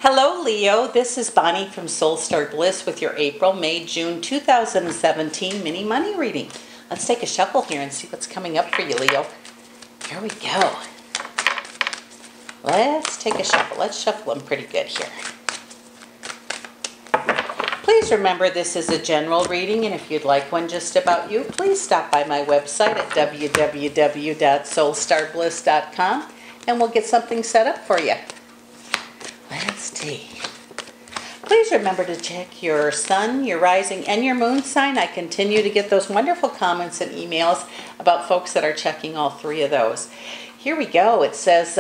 Hello Leo, this is Bonnie from Soul Star Bliss with your April, May, June 2017 mini money reading. Let's take a shuffle here and see what's coming up for you, Leo. Here we go. Let's take a shuffle. Let's shuffle them pretty good here. Please remember this is a general reading, and if you'd like one just about you, please stop by my website at www.soulstarbliss.com and we'll get something set up for you. Let's see. Please remember to check your sun, your rising, and your moon sign. I continue to get those wonderful comments and emails about folks that are checking all three of those. Here we go. It says,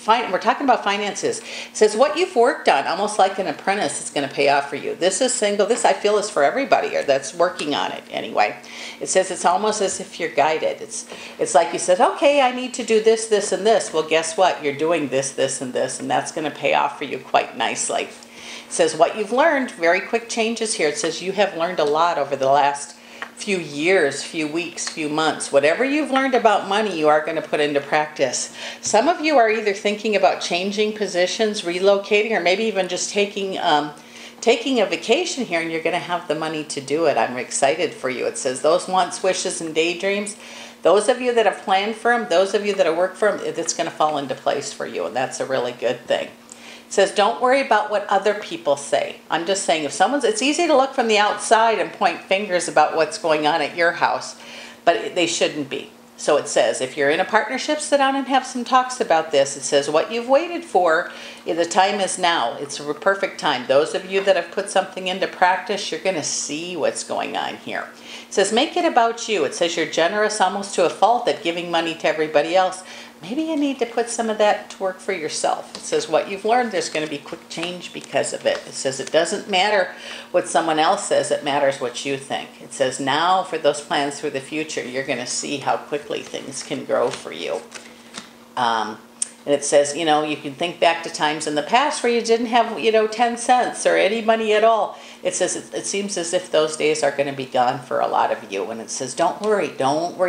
we're talking about finances. It says what you've worked on, almost like an apprentice, is going to pay off for you. This is single. This I feel is for everybody or that's working on it anyway. It says it's almost as if you're guided. It's like you said, okay, I need to do this, this, and this. Well, guess what? You're doing this, this, and this, and that's going to pay off for you quite nicely. It says what you've learned, very quick changes here. It says you have learned a lot over the last few years, few weeks, few months. Whatever you've learned about money, you are going to put into practice. Some of you are either thinking about changing positions, relocating, or maybe even just taking a vacation here, and you're going to have the money to do it. I'm excited for you. It says those wants, wishes, and daydreams, those of you that have planned for them, those of you that have worked for them, it's going to fall into place for you, and that's a really good thing. It says, don't worry about what other people say. I'm just saying, it's easy to look from the outside and point fingers about what's going on at your house, but they shouldn't be. So it says, if you're in a partnership, sit down and have some talks about this. It says, what you've waited for, the time is now. It's a perfect time. Those of you that have put something into practice, you're going to see what's going on here. It says, make it about you. It says you're generous almost to a fault at giving money to everybody else. Maybe you need to put some of that to work for yourself. It says what you've learned, there's going to be quick change because of it. It says it doesn't matter what someone else says, it matters what you think. It says now for those plans for the future, you're going to see how quickly things can grow for you. And it says, you can think back to times in the past where you didn't have, 10 cents or any money at all. It says it seems as if those days are going to be gone for a lot of you. And it says, don't worry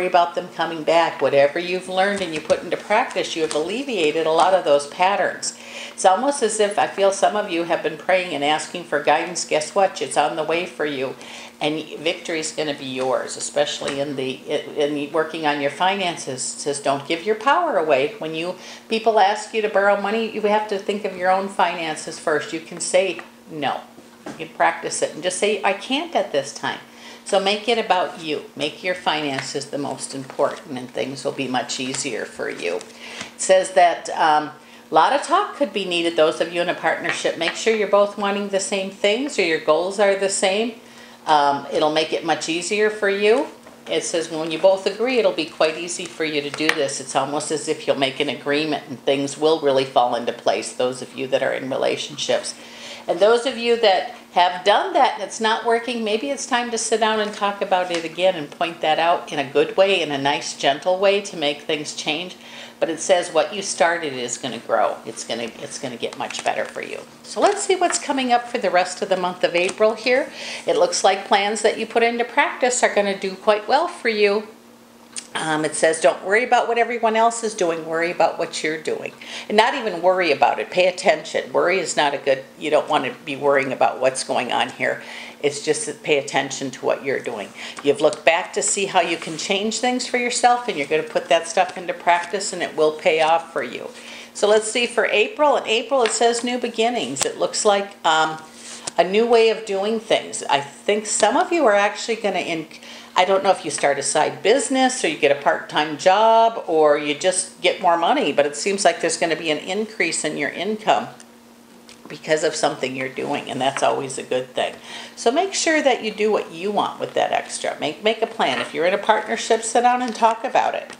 about them coming back. Whatever you've learned and you put into practice, you have alleviated a lot of those patterns. It's almost as if I feel some of you have been praying and asking for guidance. Guess what? It's on the way for you. And victory is going to be yours, especially in working on your finances. It says don't give your power away. When people ask you to borrow money, you have to think of your own finances first. You can say no. You can practice it and just say, I can't at this time. So make it about you. Make your finances the most important and things will be much easier for you. It says that a lot of talk could be needed. Those of you in a partnership, make sure you're both wanting the same things or your goals are the same. It'll make it much easier for you. It says when you both agree, it'll be quite easy for you to do this. It's almost as if you'll make an agreement and things will really fall into place, those of you that are in relationships. And those of you that have done that and it's not working, maybe it's time to sit down and talk about it again and point that out in a good way, in a nice, gentle way to make things change. But it says what you started is going to grow. It's going to get much better for you. So let's see what's coming up for the rest of the month of April here. It looks like plans that you put into practice are going to do quite well for you. It says don't worry about what everyone else is doing, worry about what you're doing. And not even worry about it, pay attention. Worry is not a good, you don't want to be worrying about what's going on here. It's just that pay attention to what you're doing. You've looked back to see how you can change things for yourself and you're going to put that stuff into practice and it will pay off for you. So let's see for April. In April it says new beginnings. It looks like a new way of doing things. I think some of you are actually going to I don't know if you start a side business or you get a part-time job or you just get more money, but it seems like there's going to be an increase in your income because of something you're doing, and that's always a good thing. So make sure that you do what you want with that extra. Make a plan. If you're in a partnership, sit down and talk about it.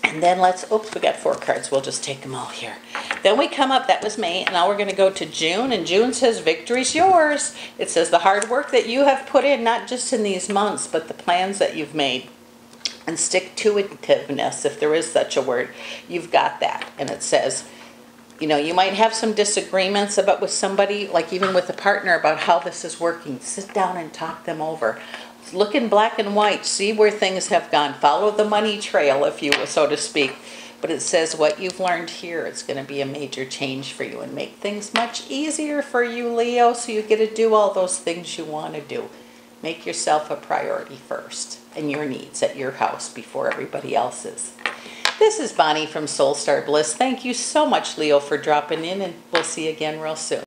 And then we got 4 cards. We'll just take them all here. Then we come up, that was May, and now we're going to go to June, and June says victory's yours. It says the hard work that you have put in, not just in these months, but the plans that you've made. And stick-to-itiveness, if there is such a word, you've got that. And it says, you might have some disagreements with somebody, like even with a partner, about how this is working. Sit down and talk them over. Look in black and white, see where things have gone. Follow the money trail, if you will, so to speak. But it says what you've learned here, it's going to be a major change for you and make things much easier for you, Leo, so you get to do all those things you want to do. Make yourself a priority first and your needs at your house before everybody else's. This is Bonnie from Soul Star Bliss. Thank you so much, Leo, for dropping in, and we'll see you again real soon.